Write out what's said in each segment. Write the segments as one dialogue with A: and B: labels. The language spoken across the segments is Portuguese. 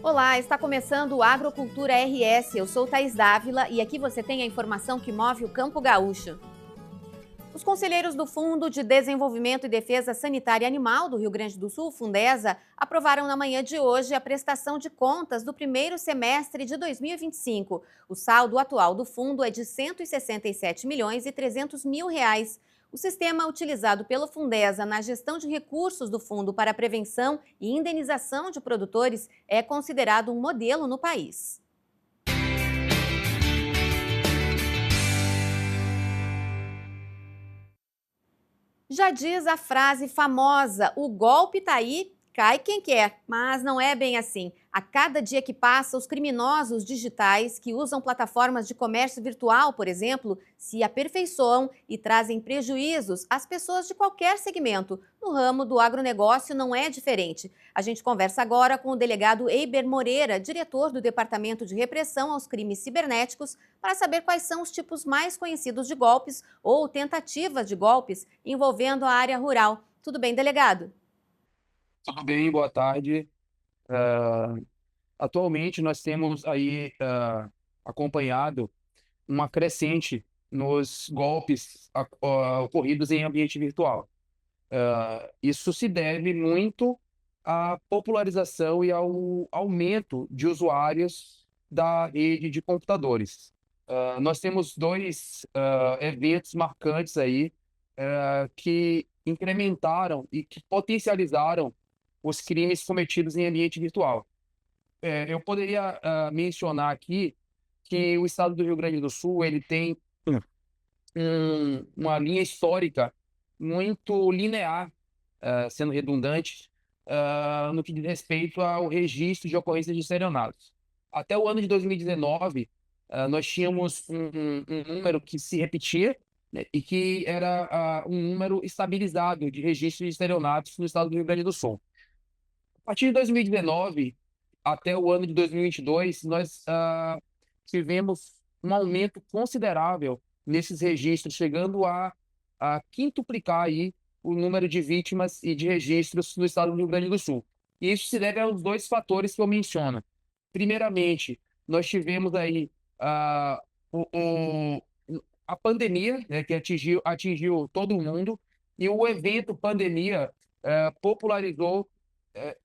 A: Olá, está começando o Agrocultura RS. Eu sou Thaís Dávila e aqui você tem a informação que move o campo gaúcho. Os conselheiros do Fundo de Desenvolvimento e Defesa Sanitária Animal do Rio Grande do Sul, Fundesa, aprovaram na manhã de hoje a prestação de contas do primeiro semestre de 2025. O saldo atual do fundo é de R$ 167 milhões e 300 mil reais. O sistema utilizado pelo Fundesa na gestão de recursos do fundo para prevenção e indenização de produtores é considerado um modelo no país. Já diz a frase famosa: o golpe tá aí, cai quem quer. Mas não é bem assim. A cada dia que passa, os criminosos digitais que usam plataformas de comércio virtual, por exemplo, se aperfeiçoam e trazem prejuízos às pessoas de qualquer segmento. No ramo do agronegócio não é diferente. A gente conversa agora com o delegado Eiber Moreira, diretor do Departamento de Repressão aos Crimes Cibernéticos, para saber quais são os tipos mais conhecidos de golpes ou tentativas de golpes envolvendo a área rural. Tudo bem, delegado?
B: Tudo bem, boa tarde. Ah, Atualmente nós temos aí acompanhado uma crescente nos golpes ocorridos em ambiente virtual. Isso se deve muito à popularização e ao aumento de usuários da rede de computadores. Nós temos dois eventos marcantes aí que incrementaram e que potencializaram os crimes cometidos em ambiente virtual. Eu poderia mencionar aqui que o estado do Rio Grande do Sul ele tem uma linha histórica muito linear, sendo redundante, no que diz respeito ao registro de ocorrências de estelionatos. Até o ano de 2019, nós tínhamos um número que se repetia, né, e que era um número estabilizado de registro de estelionatos no estado do Rio Grande do Sul. A partir de 2019 até o ano de 2022, nós tivemos um aumento considerável nesses registros, chegando a quintuplicar aí o número de vítimas e de registros no estado do Rio Grande do Sul. E isso se deve aos dois fatores que eu menciono. Primeiramente, nós tivemos aí ah, o- o- a pandemia, né, que atingiu todo mundo, e o evento pandemia popularizou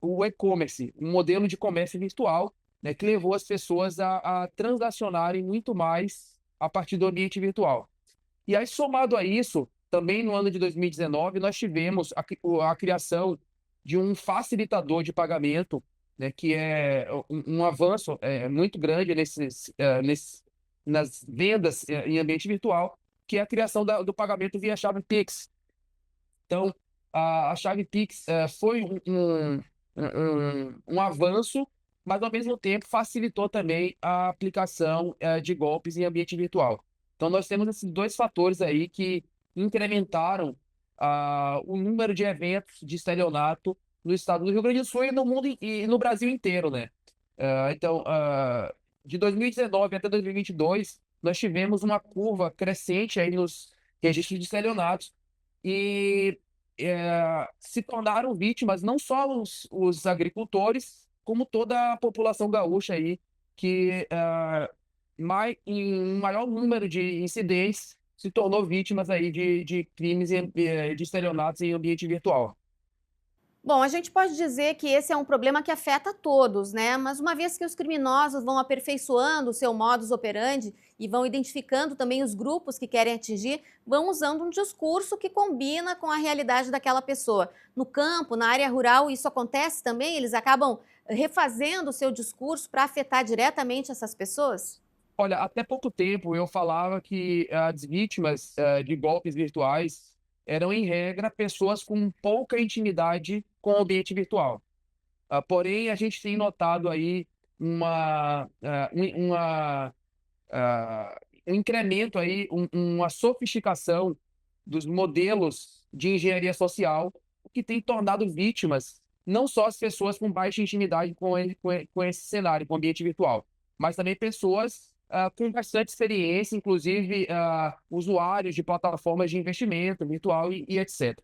B: o e-commerce, um modelo de comércio virtual, né, que levou as pessoas a transacionarem muito mais a partir do ambiente virtual. E aí, somado a isso, também no ano de 2019, nós tivemos a criação de um facilitador de pagamento, né, que é um avanço muito grande nas vendas em ambiente virtual, que é a criação do pagamento via chave Pix. Então, a chave Pix foi um avanço, mas ao mesmo tempo facilitou também a aplicação de golpes em ambiente virtual. Então, nós temos esses dois fatores aí que incrementaram o número de eventos de estelionato no estado do Rio Grande do Sul e no mundo e no Brasil inteiro, né? Então, de 2019 até 2022, nós tivemos uma curva crescente aí nos registros de estelionatos e se tornaram vítimas não só os agricultores, como toda a população gaúcha aí, que em um maior número de incidentes se tornou vítimas aí de crimes de estelionatos em ambiente virtual.
A: Bom, a gente pode dizer que esse é um problema que afeta todos, né? Mas uma vez que os criminosos vão aperfeiçoando o seu modus operandi e vão identificando também os grupos que querem atingir, vão usando um discurso que combina com a realidade daquela pessoa. No campo, na área rural, isso acontece também? Eles acabam refazendo o seu discurso para afetar diretamente essas pessoas?
B: Olha, até pouco tempo eu falava que as vítimas de golpes virtuais eram, em regra, pessoas com pouca intimidade com o ambiente virtual. Porém, a gente tem notado aí um incremento aí, uma sofisticação dos modelos de engenharia social, o que tem tornado vítimas não só as pessoas com baixa intimidade com esse cenário, com o ambiente virtual, mas também pessoas com bastante experiência, inclusive usuários de plataformas de investimento virtual e etc.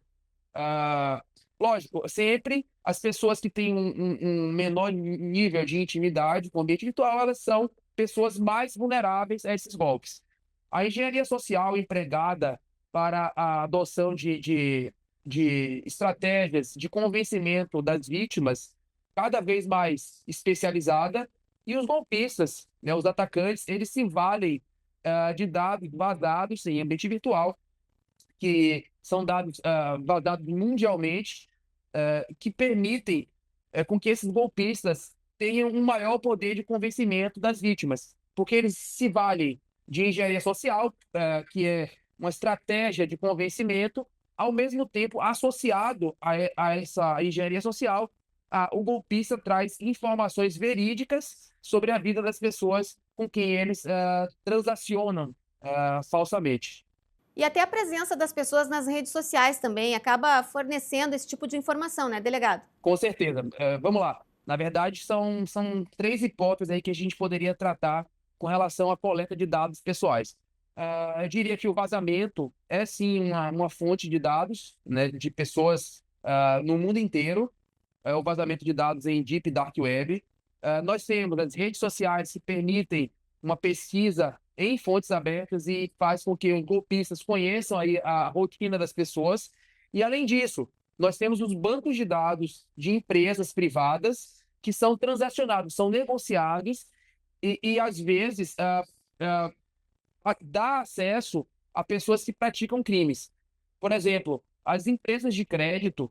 B: Ah, Lógico, sempre as pessoas que têm um menor nível de intimidade com o ambiente virtual, elas são pessoas mais vulneráveis a esses golpes. A engenharia social empregada para a adoção de estratégias de convencimento das vítimas, cada vez mais especializada, e os golpistas, né, os atacantes, eles se valem de dados vazados em ambiente virtual, que são dados vazados mundialmente, que permitem com que esses golpistas tenham um maior poder de convencimento das vítimas, porque eles se valem de engenharia social, que é uma estratégia de convencimento, ao mesmo tempo associado a essa engenharia social, o golpista traz informações verídicas sobre a vida das pessoas com quem eles transacionam falsamente.
A: E até a presença das pessoas nas redes sociais também acaba fornecendo esse tipo de informação, né, delegado?
B: Com certeza. Vamos lá. Na verdade, são três hipóteses aí que a gente poderia tratar com relação à coleta de dados pessoais. Eu diria que o vazamento é sim uma fonte de dados, né, de pessoas no mundo inteiro. É o vazamento de dados em Deep Dark Web. Nós temos as redes sociais que permitem uma pesquisa em fontes abertas e faz com que os golpistas conheçam aí a rotina das pessoas. E, além disso, nós temos os bancos de dados de empresas privadas que são transacionados, são negociados e às vezes, ah, dá acesso a pessoas que praticam crimes. Por exemplo, as empresas de crédito,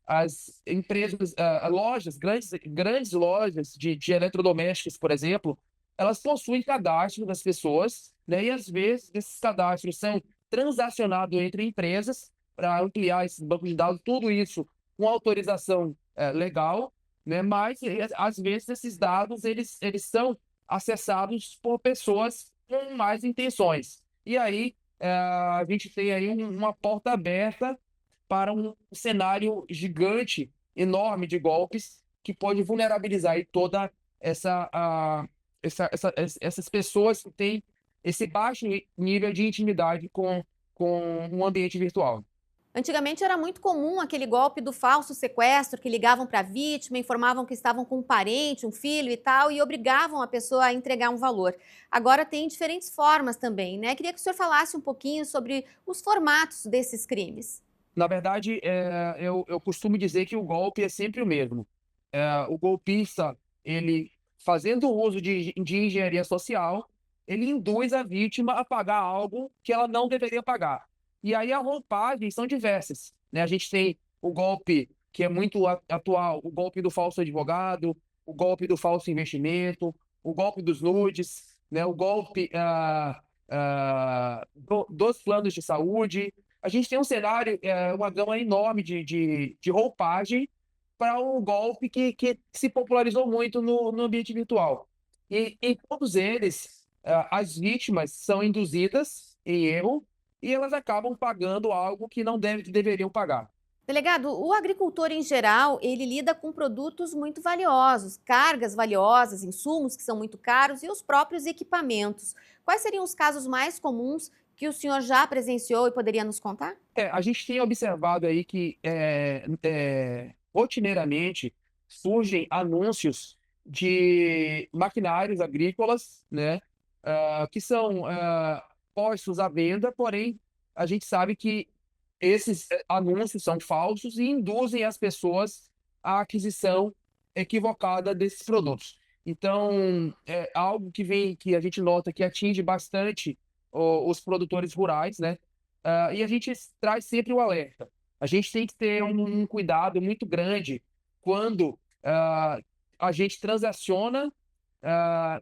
B: as empresas, lojas, grandes lojas de eletrodomésticos, por exemplo, elas possuem cadastro das pessoas, né? E às vezes esses cadastros são transacionados entre empresas para ampliar esses bancos de dados, tudo isso com autorização legal, né? Mas às vezes esses dados eles são acessados por pessoas com mais intenções. E aí a gente tem aí uma porta aberta para um cenário gigante, enorme de golpes que pode vulnerabilizar aí toda essa, essas pessoas que têm esse baixo nível de intimidade com um ambiente virtual.
A: Antigamente era muito comum aquele golpe do falso sequestro, que ligavam para a vítima, informavam que estavam com um parente, um filho e tal, e obrigavam a pessoa a entregar um valor. Agora tem diferentes formas também, né? Queria que o senhor falasse um pouquinho sobre os formatos desses crimes.
B: Na verdade, eu costumo dizer que o golpe é sempre o mesmo. O golpista, ele, fazendo uso de engenharia social, ele induz a vítima a pagar algo que ela não deveria pagar. E aí as roupagens são diversas, né? A gente tem o golpe que é muito atual, o golpe do falso advogado, o golpe do falso investimento, o golpe dos nudes, né? O golpe dos planos de saúde. A gente tem um cenário, uma gama enorme de roupagem para um golpe que se popularizou muito no ambiente virtual. E em todos eles, as vítimas são induzidas em erro e elas acabam pagando algo que não deveriam pagar.
A: Delegado, o agricultor em geral, ele lida com produtos muito valiosos, cargas valiosas, insumos que são muito caros e os próprios equipamentos. Quais seriam os casos mais comuns que o senhor já presenciou e poderia nos contar?
B: A gente tem observado aí que rotineiramente surgem anúncios de maquinários agrícolas, né, que são postos à venda, porém a gente sabe que esses anúncios são falsos e induzem as pessoas à aquisição equivocada desses produtos. Então, é algo que a gente nota que atinge bastante os produtores rurais, né? E a gente traz sempre o alerta. A gente tem que ter um cuidado muito grande quando a gente transaciona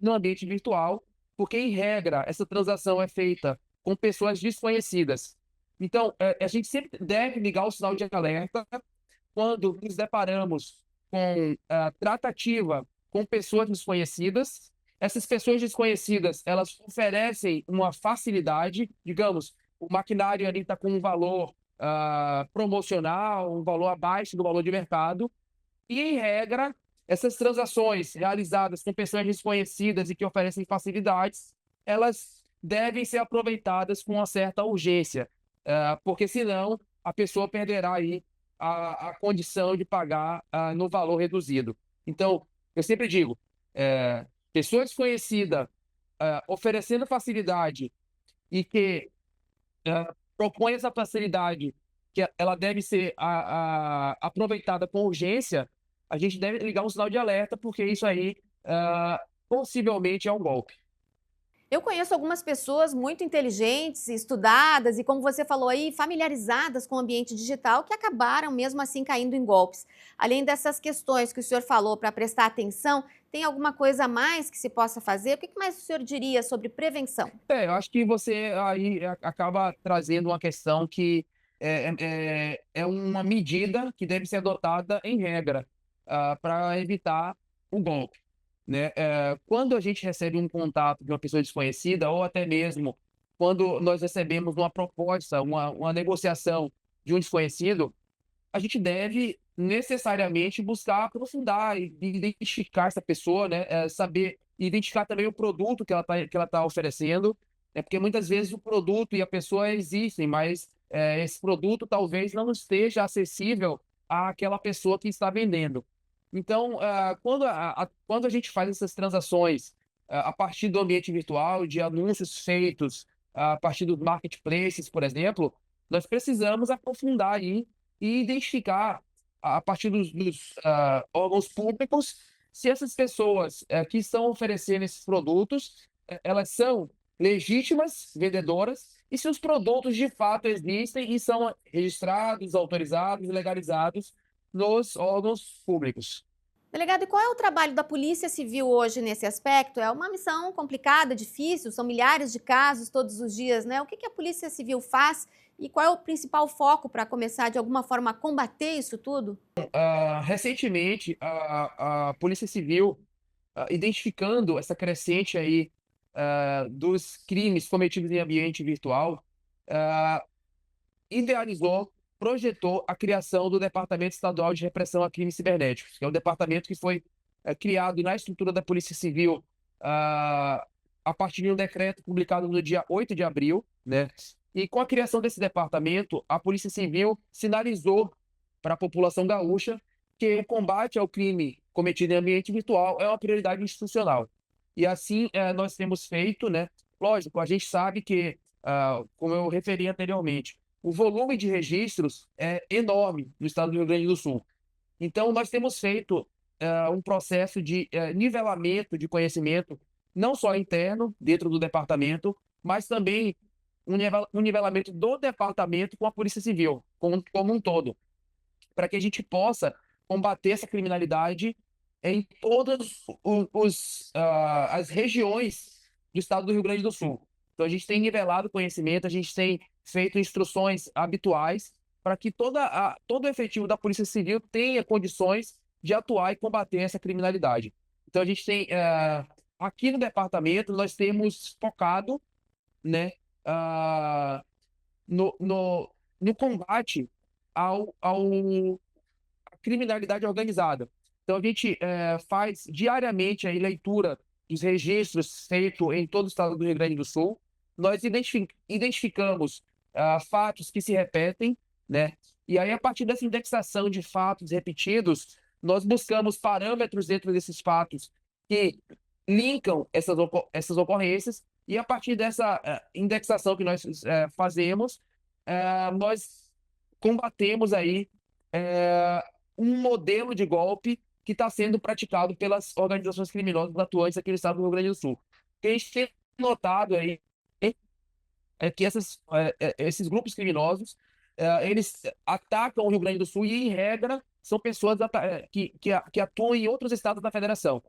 B: no ambiente virtual, porque, em regra, essa transação é feita com pessoas desconhecidas. Então, a gente sempre deve ligar o sinal de alerta quando nos deparamos com tratativa com pessoas desconhecidas. Essas pessoas desconhecidas, elas oferecem uma facilidade, digamos, o maquinário ali está com um valor promocional, um valor abaixo do valor de mercado, e, em regra, essas transações realizadas com pessoas desconhecidas e que oferecem facilidades, elas devem ser aproveitadas com uma certa urgência, porque senão a pessoa perderá aí a condição de pagar no valor reduzido. Então, eu sempre digo, pessoa desconhecida oferecendo facilidade e que propõe essa facilidade, que ela deve ser aproveitada com urgência, a gente deve ligar um sinal de alerta, porque isso aí possivelmente é um golpe.
A: Eu conheço algumas pessoas muito inteligentes, estudadas e, como você falou aí, familiarizadas com o ambiente digital que acabaram mesmo assim caindo em golpes. Além dessas questões que o senhor falou para prestar atenção, tem alguma coisa a mais que se possa fazer? O que mais o senhor diria sobre prevenção?
B: Eu acho que você aí acaba trazendo uma questão que é uma medida que deve ser adotada em regra, para evitar o golpe, né? Quando a gente recebe um contato de uma pessoa desconhecida, ou até mesmo quando nós recebemos uma proposta, uma negociação de um desconhecido, a gente deve necessariamente buscar aprofundar e identificar essa pessoa, né? Saber identificar também o produto que ela tá oferecendo, porque muitas vezes o produto e a pessoa existem, mas esse produto talvez não esteja acessível àquela pessoa que está vendendo. Então, quando a gente faz essas transações a partir do ambiente virtual, de anúncios feitos a partir dos marketplaces, por exemplo, nós precisamos aprofundar aí e identificar, a partir dos órgãos públicos, se essas pessoas que estão oferecendo esses produtos, elas são legítimas vendedoras e se os produtos de fato existem e são registrados, autorizados e legalizados nos órgãos públicos.
A: Delegado, e qual é o trabalho da Polícia Civil hoje nesse aspecto? É uma missão complicada, difícil, são milhares de casos todos os dias, né? O que a Polícia Civil faz e qual é o principal foco para começar de alguma forma a combater isso tudo?
B: Recentemente, a Polícia Civil, identificando essa crescente aí dos crimes cometidos em ambiente virtual, ah, idealizou, projetou a criação do Departamento Estadual de Repressão a Crimes Cibernéticos, que é um departamento que foi criado na estrutura da Polícia Civil a partir de um decreto publicado no dia 8 de abril, né? E com a criação desse departamento, a Polícia Civil sinalizou para a população gaúcha que o combate ao crime cometido em ambiente virtual é uma prioridade institucional. E assim nós temos feito, né? Lógico, a gente sabe que, como eu referi anteriormente, o volume de registros é enorme no estado do Rio Grande do Sul. Então, nós temos feito um processo de nivelamento de conhecimento, não só interno, dentro do departamento, mas também um nivelamento do departamento com a Polícia Civil, como um todo, para que a gente possa combater essa criminalidade em todas as regiões do estado do Rio Grande do Sul. Então, a gente tem nivelado conhecimento, a gente tem feito instruções habituais para que todo o efetivo da Polícia Civil tenha condições de atuar e combater essa criminalidade. Então, a gente tem, aqui no departamento, nós temos focado, né, no, no, no combate ao criminalidade organizada. Então, a gente faz diariamente a leitura dos registros feitos em todo o estado do Rio Grande do Sul. Nós identificamos fatos que se repetem, né? E aí, a partir dessa indexação de fatos repetidos, nós buscamos parâmetros dentro desses fatos que linkam essas ocorrências, e a partir dessa indexação que nós fazemos, nós combatemos aí eh, um modelo de golpe que está sendo praticado pelas organizações criminosas atuantes aqui no estado do Rio Grande do Sul. O que a gente tem notado aí é que esses grupos criminosos, eles atacam o Rio Grande do Sul e, em regra, são pessoas que atuam em outros estados da federação.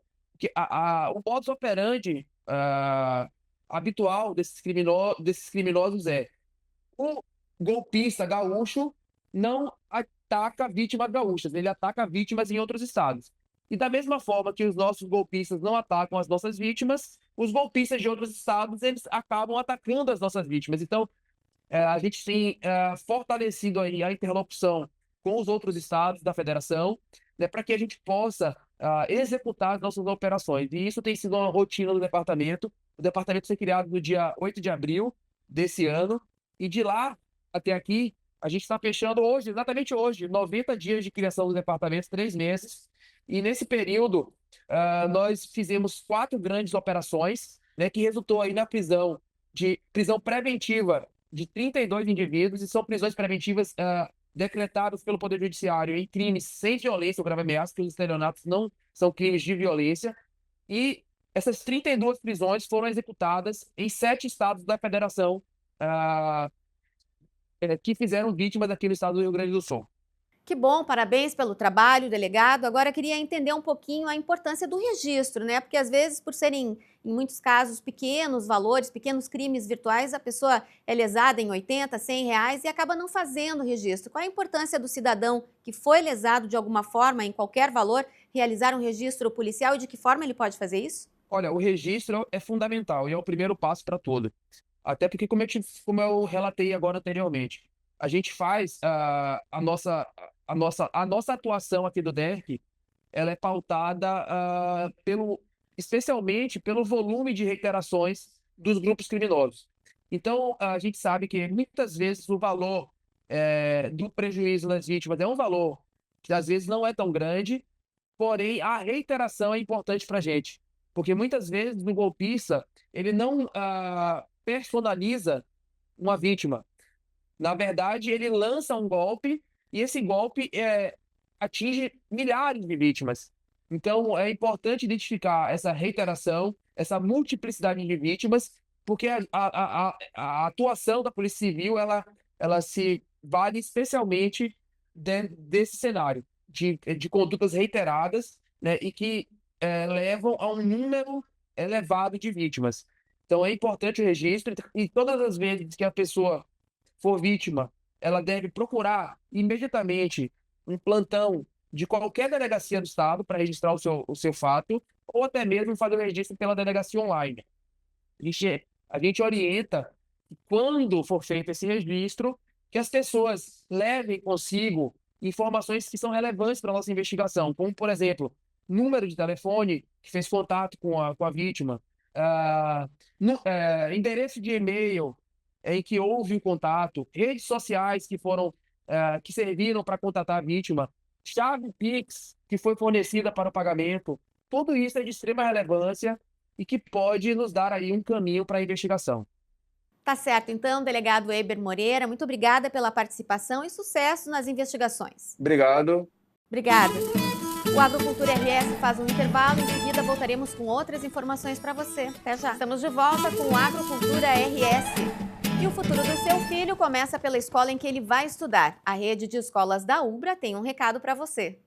B: O modus operandi habitual desses criminosos é: o golpista gaúcho não ataca vítimas gaúchas, ele ataca vítimas em outros estados. E da mesma forma que os nossos golpistas não atacam as nossas vítimas, os golpistas de outros estados, eles acabam atacando as nossas vítimas. Então, a gente tem fortalecido aí a interlocução com os outros estados da federação, né, para que a gente possa executar as nossas operações. E isso tem sido uma rotina do departamento. O departamento foi criado no dia 8 de abril desse ano, e de lá até aqui, A gente está fechando hoje, exatamente hoje, 90 dias de criação dos departamentos, 3 meses. E nesse período, nós fizemos 4 grandes operações, né, que resultou aí na prisão preventiva de 32 indivíduos, e são prisões preventivas decretadas pelo Poder Judiciário em crimes sem violência ou grave ameaça, porque os estelionatos não são crimes de violência. E essas 32 prisões foram executadas em 7 estados da federação, que fizeram vítimas aqui no estado do Rio Grande do Sul.
A: Que bom, parabéns pelo trabalho, delegado. Agora eu queria entender um pouquinho a importância do registro, né? Porque às vezes, por serem, em muitos casos, pequenos valores, pequenos crimes virtuais, a pessoa é lesada em 80, 100 reais e acaba não fazendo o registro. Qual a importância do cidadão que foi lesado de alguma forma, em qualquer valor, realizar um registro policial e de que forma ele pode fazer isso?
B: Olha, o registro é fundamental e é o primeiro passo para tudo. Até porque, como eu relatei agora anteriormente, a gente faz a nossa atuação aqui do DERC, ela é pautada especialmente pelo volume de reiterações dos grupos criminosos. Então, a gente sabe que muitas vezes o valor do prejuízo das vítimas é um valor que às vezes não é tão grande, porém a reiteração é importante para a gente, porque muitas vezes o golpista ele não personaliza uma vítima. Na verdade, ele lança um golpe e esse golpe atinge milhares de vítimas. Então, é importante identificar essa reiteração, essa multiplicidade de vítimas, porque a atuação da Polícia Civil ela se vale especialmente desse cenário de condutas reiteradas, né, e que levam a um número elevado de vítimas. Então, é importante o registro e todas as vezes que a pessoa for vítima, ela deve procurar imediatamente um plantão de qualquer delegacia do estado para registrar o seu fato, ou até mesmo fazer o registro pela delegacia online. A gente orienta que, quando for feito esse registro, que as pessoas levem consigo informações que são relevantes para a nossa investigação, como, por exemplo, número de telefone que fez contato com a vítima, ah, endereço de e-mail em que houve o contato, redes sociais que serviram para contatar a vítima, chave Pix que foi fornecida para o pagamento. Tudo isso é de extrema relevância e que pode nos dar aí um caminho para a investigação.
A: Tá certo, então, delegado Eber Moreira, muito obrigada pela participação e sucesso nas investigações.
B: Obrigado.
A: Obrigada. O Agrocultura RS faz um intervalo, em seguida voltaremos com outras informações para você. Até já. Estamos de volta com o Agrocultura RS. E o futuro do seu filho começa pela escola em que ele vai estudar. A rede de escolas da Ubra tem um recado para você.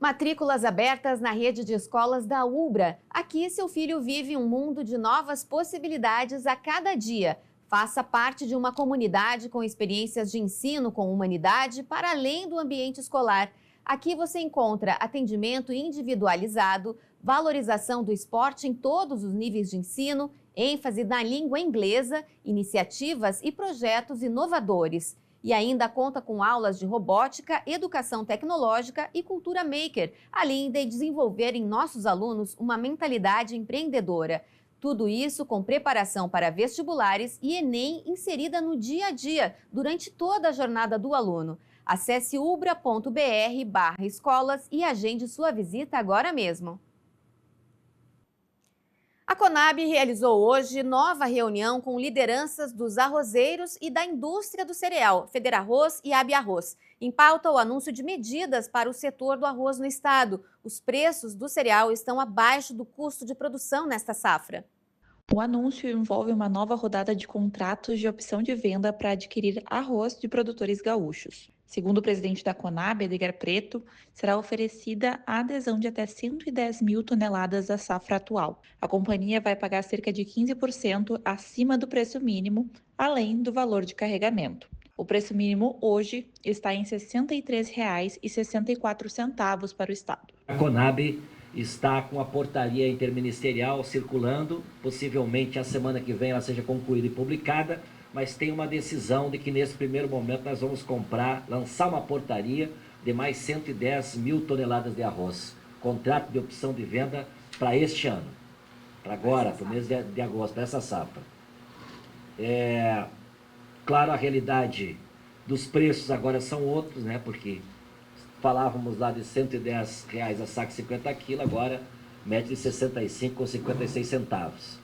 A: Matrículas abertas na rede de escolas da Ubra. Aqui, seu filho vive um mundo de novas possibilidades a cada dia. Faça parte de uma comunidade com experiências de ensino com humanidade para além do ambiente escolar. Aqui você encontra atendimento individualizado, valorização do esporte em todos os níveis de ensino, ênfase na língua inglesa, iniciativas e projetos inovadores. E ainda conta com aulas de robótica, educação tecnológica e cultura maker, além de desenvolver em nossos alunos uma mentalidade empreendedora. Tudo isso com preparação para vestibulares e Enem inserida no dia a dia, durante toda a jornada do aluno. Acesse ubra.br/escolas e agende sua visita agora mesmo. A Conab realizou hoje nova reunião com lideranças dos arrozeiros e da indústria do cereal, Federarroz e Abiarroz. Em pauta, o anúncio de medidas para o setor do arroz no estado. Os preços do cereal estão abaixo do custo de produção nesta safra.
C: O anúncio envolve uma nova rodada de contratos de opção de venda para adquirir arroz de produtores gaúchos. Segundo o presidente da Conab, Edgar Preto, será oferecida a adesão de até 110 mil toneladas da safra atual. A companhia vai pagar cerca de 15% acima do preço mínimo, além do valor de carregamento. O preço mínimo hoje está em R$ 63,64 para o estado.
D: A Conab está com a portaria interministerial circulando, possivelmente a semana que vem ela seja concluída e publicada, mas tem uma decisão de que nesse primeiro momento nós vamos lançar uma portaria de mais 110 mil toneladas de arroz. Contrato de opção de venda para este ano, para agora, para o mês de agosto, para essa safra. Claro, a realidade dos preços agora são outros, né? Porque falávamos lá de R$ 110 a saca 50 quilos, agora média de 65 ou 56 centavos.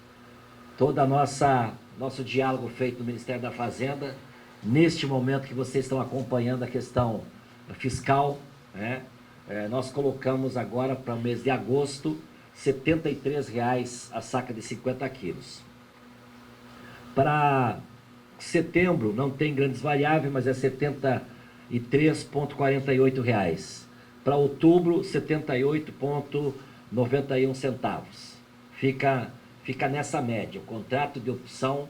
D: Todo nosso diálogo feito no Ministério da Fazenda, neste momento que vocês estão acompanhando a questão fiscal, né? Nós colocamos agora para o mês de agosto R$ 73 a saca de 50 quilos. Para setembro não tem grandes variáveis, mas é R$ 73,48. Para outubro, R$ 78,91 centavos. Fica nessa média, o contrato de opção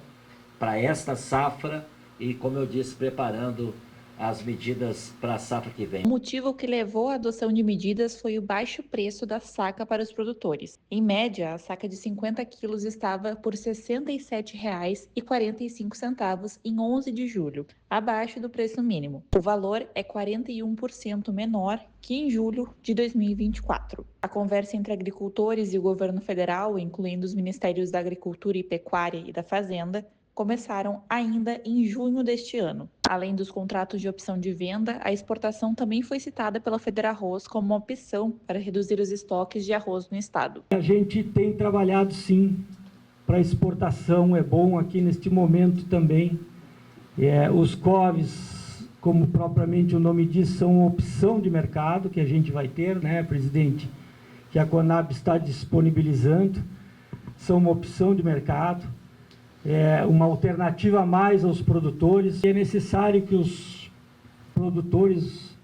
D: para esta safra e, como eu disse, preparando as medidas para a safra que vem.
C: O motivo que levou à adoção de medidas foi o baixo preço da saca para os produtores. Em média, a saca de 50 quilos estava por R$ 67,45 em 11 de julho, abaixo do preço mínimo. O valor é 41% menor que em julho de 2024. A conversa entre agricultores e o governo federal, incluindo os ministérios da Agricultura e Pecuária e da Fazenda, começaram ainda em junho deste ano. Além dos contratos de opção de venda, a exportação também foi citada pela Fedarroz como uma opção para reduzir os estoques de arroz no estado.
E: A gente tem trabalhado sim para exportação, é bom aqui neste momento também. Os COVs, como propriamente o nome diz, são uma opção de mercado que a gente vai ter, né, presidente? Que a Conab está disponibilizando, são uma opção de mercado. Uma alternativa a mais aos produtores. É necessário que os produtores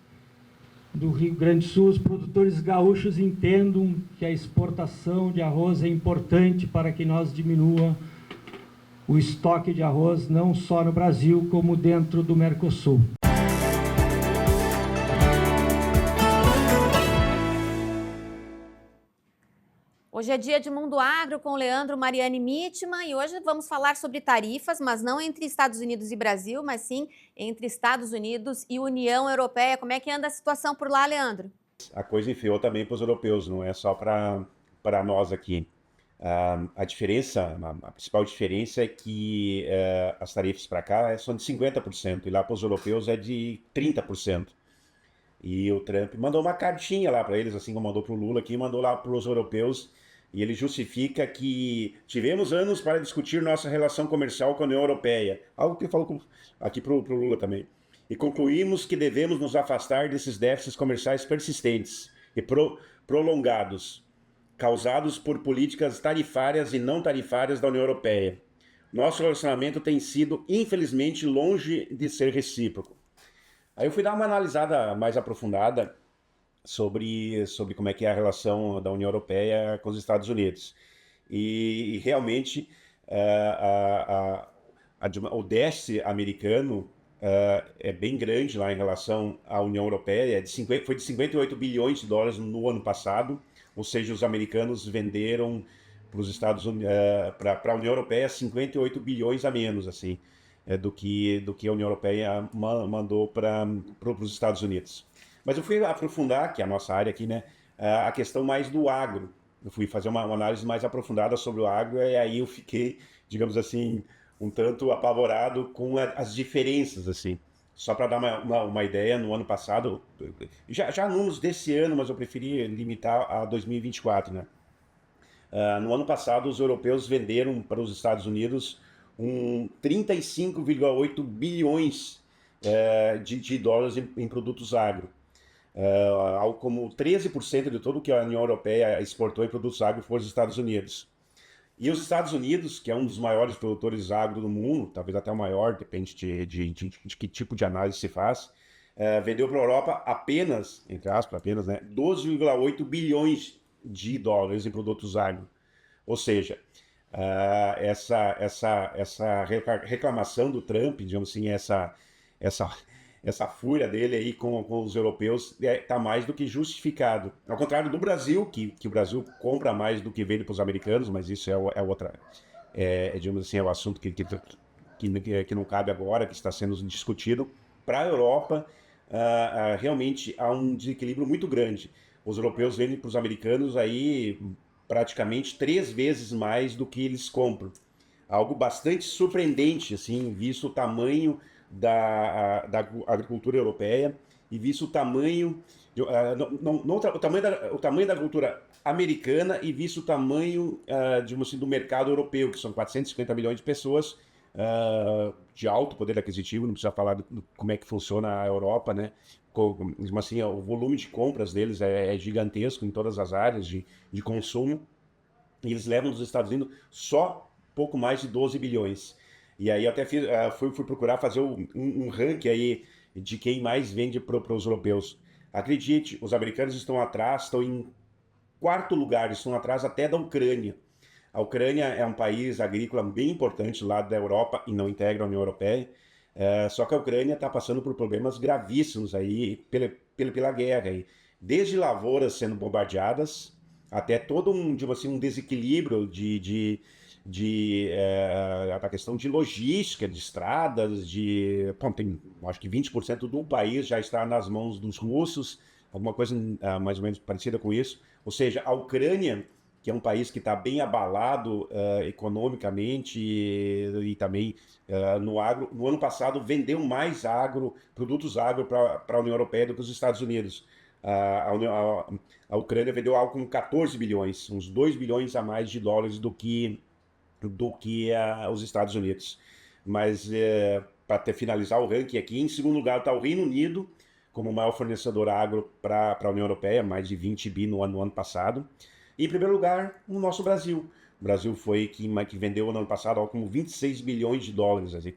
E: do Rio Grande do Sul, os produtores gaúchos, entendam que a exportação de arroz é importante para que nós diminua o estoque de arroz, não só no Brasil, como dentro do Mercosul.
A: Hoje é dia de Mundo Agro com o Leandro Mariani Mitman e hoje vamos falar sobre tarifas, mas não entre Estados Unidos e Brasil, mas sim entre Estados Unidos e União Europeia. Como é que anda a situação por lá, Leandro?
F: A coisa enfiou também para os europeus, não é só para nós aqui. A principal diferença é que as tarifas para cá são de 50% e lá para os europeus é de 30%. E o Trump mandou uma cartinha lá para eles, assim como mandou para o Lula aqui, mandou lá para os europeus, e ele justifica que tivemos anos para discutir nossa relação comercial com a União Europeia, algo que ele falou aqui para o Lula também, e concluímos que devemos nos afastar desses déficits comerciais persistentes e prolongados, causados por políticas tarifárias e não tarifárias da União Europeia. Nosso relacionamento tem sido, infelizmente, longe de ser recíproco. Aí eu fui dar uma analisada mais aprofundada sobre como é que é a relação da União Europeia com os Estados Unidos. E realmente o déficit americano é bem grande lá em relação à União Europeia. Foi de 58 bilhões de dólares no ano passado, ou seja, os americanos venderam para os Estados Unidos, para a União Europeia 58 bilhões a menos, assim. Do que a União Europeia mandou para os Estados Unidos. Mas eu fui aprofundar, que é a nossa área aqui, né, a questão mais do agro. Eu fui fazer uma análise mais aprofundada sobre o agro e aí eu fiquei, digamos assim, um tanto apavorado com as diferenças, assim. Só para dar uma ideia, no ano passado, já números desse ano, mas eu preferi limitar a 2024, né? No ano passado, os europeus venderam para os Estados Unidos 35,8 bilhões de dólares em produtos agro. Algo como 13% de tudo que a União Europeia exportou em produtos agro foram os Estados Unidos. E os Estados Unidos, que é um dos maiores produtores agro do mundo, talvez até o maior, depende de que tipo de análise se faz, vendeu para a Europa apenas, entre aspas, né, 12,8 bilhões de dólares em produtos agro. Ou seja, essa reclamação do Trump, digamos assim, essa fúria dele aí com os europeus está mais do que justificado. Ao contrário do Brasil, que o Brasil compra mais do que vende para os americanos, mas isso é outra, digamos assim, é o assunto que não cabe agora, que está sendo discutido. Para a Europa, realmente há um desequilíbrio muito grande. Os europeus vendem para os americanos aí praticamente 3 vezes mais do que eles compram. Algo bastante surpreendente, assim, visto o tamanho da agricultura europeia e visto o tamanho, o tamanho da agricultura americana e visto o tamanho digamos assim, do mercado europeu, que são 450 milhões de pessoas de alto poder aquisitivo, não precisa falar como é que funciona a Europa, né? Assim, o volume de compras deles é gigantesco em todas as áreas de consumo, e eles levam dos Estados Unidos só pouco mais de 12 bilhões. E aí eu até fui procurar fazer um ranking aí de quem mais vende para os europeus. Acredite, os americanos estão atrás, estão em quarto lugar, estão atrás até da Ucrânia. A Ucrânia é um país agrícola bem importante lá da Europa e não integra a União Europeia. Só que a Ucrânia está passando por problemas gravíssimos aí pela guerra. Aí. Desde lavouras sendo bombardeadas até todo um desequilíbrio a questão de logística, de estradas, tem, acho que 20% do país já está nas mãos dos russos, alguma coisa mais ou menos parecida com isso. Ou seja, a Ucrânia, que é um país que está bem abalado economicamente e também no agro, no ano passado vendeu mais produtos agro para a União Europeia do que os Estados Unidos. A Ucrânia vendeu algo com 14 bilhões, uns 2 bilhões a mais de dólares do que os Estados Unidos. Mas, para finalizar o ranking aqui, em segundo lugar está o Reino Unido, como o maior fornecedor agro para a União Europeia, mais de 20 bi no ano passado. E, em primeiro lugar, o nosso Brasil. O Brasil foi que vendeu no ano passado algo como 26 bilhões de dólares, em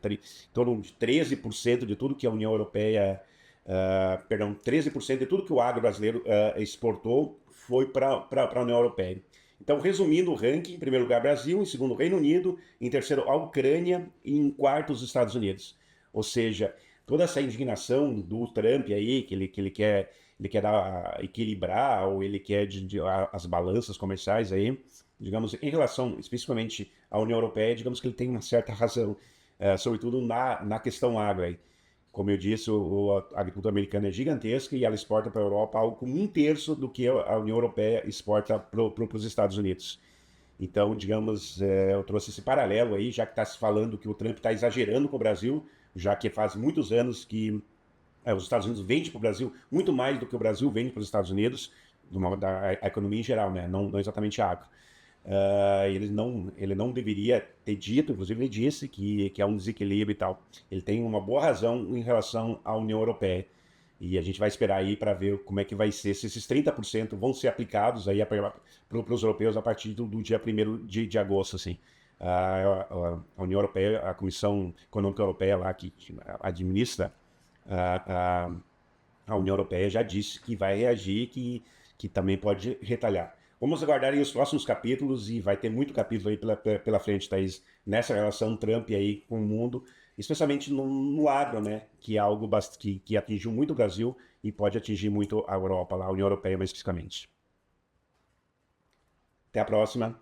F: torno de 13% de tudo que a União Europeia, 13% de tudo que o agro brasileiro exportou foi para a União Europeia. Então, resumindo o ranking, em primeiro lugar Brasil, em segundo Reino Unido, em terceiro a Ucrânia e em quarto os Estados Unidos. Ou seja, toda essa indignação do Trump aí, que ele quer equilibrar, ou ele quer as balanças comerciais aí, digamos, em relação especificamente à União Europeia, digamos que ele tem uma certa razão, sobretudo na questão agro aí. Como eu disse, a agricultura americana é gigantesca e ela exporta para a Europa algo como 1/3 do que a União Europeia exporta para os Estados Unidos. Então, digamos, eu trouxe esse paralelo aí, já que está se falando que o Trump está exagerando com o Brasil, já que faz muitos anos que os Estados Unidos vendem para o Brasil muito mais do que o Brasil vende para os Estados Unidos, da economia em geral, né? Não exatamente a agro. Ele não deveria ter dito, inclusive ele disse que há um desequilíbrio e tal. Ele tem uma boa razão em relação à União Europeia. E a gente vai esperar aí para ver como é que vai ser, se esses 30% vão ser aplicados aí para os europeus a partir do dia 1º de agosto, assim. A União Europeia, a Comissão Econômica Europeia lá que administra a União Europeia já disse que vai reagir, que também pode retalhar. Vamos aguardar aí os próximos capítulos e vai ter muito capítulo aí pela frente, Thaís, nessa relação Trump aí com o mundo, especialmente no agro, né? Que é algo que atingiu muito o Brasil e pode atingir muito a Europa, a União Europeia mais especificamente. Até a próxima.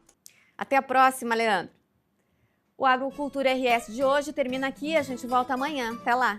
A: Até a próxima, Leandro. O Agrocultura RS de hoje termina aqui, a gente volta amanhã. Até lá!